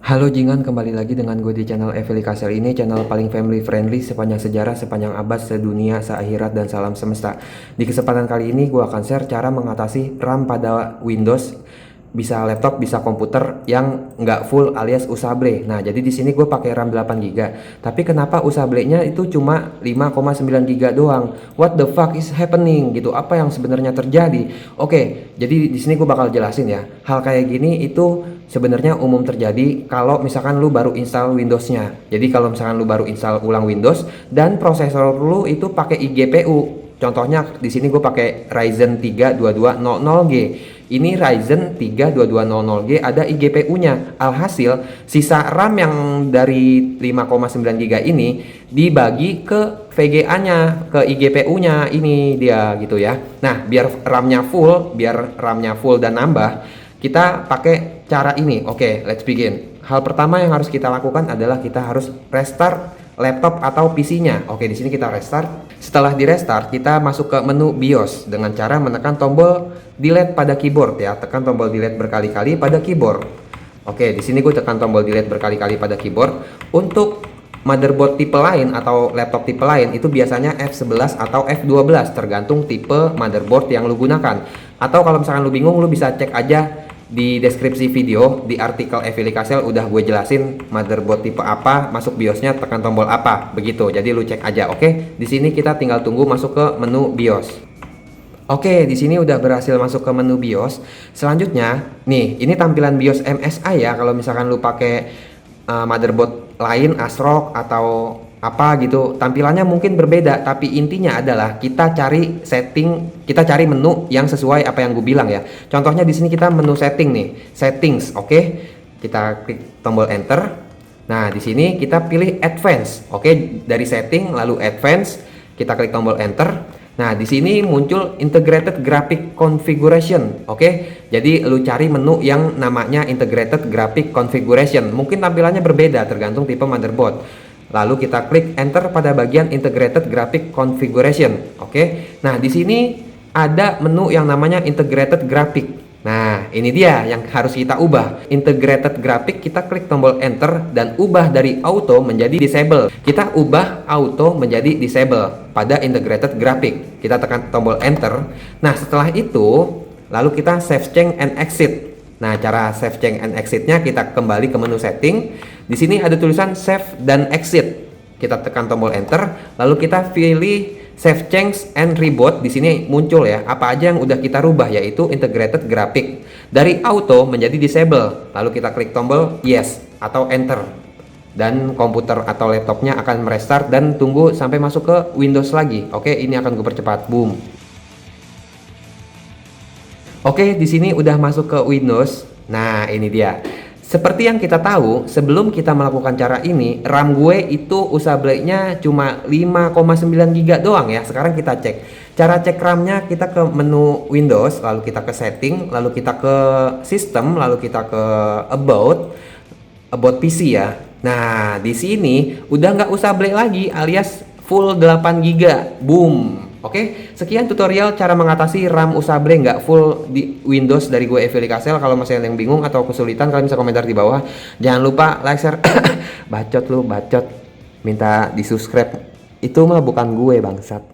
Halo Jingan, kembali lagi dengan gue di channel Evely Castle ini, channel paling family friendly sepanjang sejarah, sepanjang abad, sedunia, seakhirat, dan salam semesta. Di kesempatan kali ini gue akan share cara mengatasi RAM pada Windows, bisa laptop, bisa komputer yang nggak full alias usable. Nah, jadi di sini gue pakai RAM 8 GB. Tapi kenapa usable-nya itu cuma 5,9 GB doang? What the fuck is happening gitu? Apa yang sebenarnya terjadi? Oke, jadi di sini gue bakal jelasin ya. Hal kayak gini itu sebenarnya umum terjadi kalau misalkan lu baru install Windows-nya. Jadi kalau misalkan lu baru install ulang Windows dan prosesor lu itu pakai iGPU. Contohnya di sini gue pakai Ryzen 3 2200G. Ini Ryzen 3 2200G ada iGPU-nya. Alhasil sisa RAM yang dari 5,9 GB ini dibagi ke VGA-nya, ke iGPU-nya, ini dia gitu ya. Nah, biar RAM-nya full dan nambah, kita pakai cara ini. Oke, let's begin. Hal pertama yang harus kita lakukan adalah kita harus restart laptop atau PC-nya. Oke, di sini kita restart. Setelah di restart, kita masuk ke menu BIOS dengan cara menekan tombol delete pada keyboard ya. Tekan tombol delete berkali-kali pada keyboard. Oke, di sini gue tekan tombol delete berkali-kali pada keyboard. Untuk motherboard tipe lain atau laptop tipe lain itu biasanya F11 atau F12 tergantung tipe motherboard yang lu gunakan. Atau kalau misalkan lu bingung, lu bisa cek aja di deskripsi video, di artikel Evely Castle udah gue jelasin motherboard tipe apa, masuk BIOSnya tekan tombol apa, begitu. Jadi lu cek aja, oke? Di sini kita tinggal tunggu masuk ke menu BIOS. Oke, di sini udah berhasil masuk ke menu BIOS. Selanjutnya, nih, ini tampilan BIOS MSI ya. Kalau misalkan lu pakai motherboard lain, ASRock atau apa gitu, tampilannya mungkin berbeda, tapi intinya adalah kita cari setting, kita cari menu yang sesuai apa yang gue bilang ya. Contohnya di sini kita menu setting nih, settings, oke? Kita klik tombol enter. Nah, di sini kita pilih advance, oke? Dari setting lalu advance, kita klik tombol enter. Nah, di sini muncul integrated graphic configuration, oke? Jadi lu cari menu yang namanya integrated graphic configuration. Mungkin tampilannya berbeda tergantung tipe motherboard. Lalu kita klik enter pada bagian integrated graphic configuration. Oke. Nah, di sini ada menu yang namanya integrated graphic. Nah, ini dia yang harus kita ubah. Integrated graphic, kita klik tombol enter dan ubah dari auto menjadi disable. Kita ubah auto menjadi disable pada integrated graphic. Kita tekan tombol enter. Nah, setelah itu lalu kita save change and exit. Nah, cara save change and exit-nya kita kembali ke menu setting. Di sini ada tulisan save dan exit. Kita tekan tombol enter, lalu kita pilih save change and reboot. Di sini muncul ya, apa aja yang udah kita rubah, yaitu integrated graphic. Dari auto menjadi disable. Lalu kita klik tombol yes atau enter. Dan komputer atau laptopnya akan merestart dan tunggu sampai masuk ke Windows lagi. Oke, ini akan gue percepat. Boom. Oke, di sini udah masuk ke Windows. Nah, ini dia. Seperti yang kita tahu, sebelum kita melakukan cara ini, RAM gue itu usable-nya cuma 5,9 GB doang ya. Sekarang kita cek. Cara cek RAM-nya, kita ke menu Windows, lalu kita ke setting, lalu kita ke sistem, lalu kita ke about PC ya. Nah, di sini udah nggak usable lagi alias full 8 GB. Boom. Oke, sekian tutorial cara mengatasi RAM usable nggak full di Windows dari gue Evely Castle. Kalau masih ada yang bingung atau kesulitan, kalian bisa komentar di bawah. Jangan lupa like, share. Bacot lu, bacot. Minta di subscribe. Itu mah bukan gue, bangsat.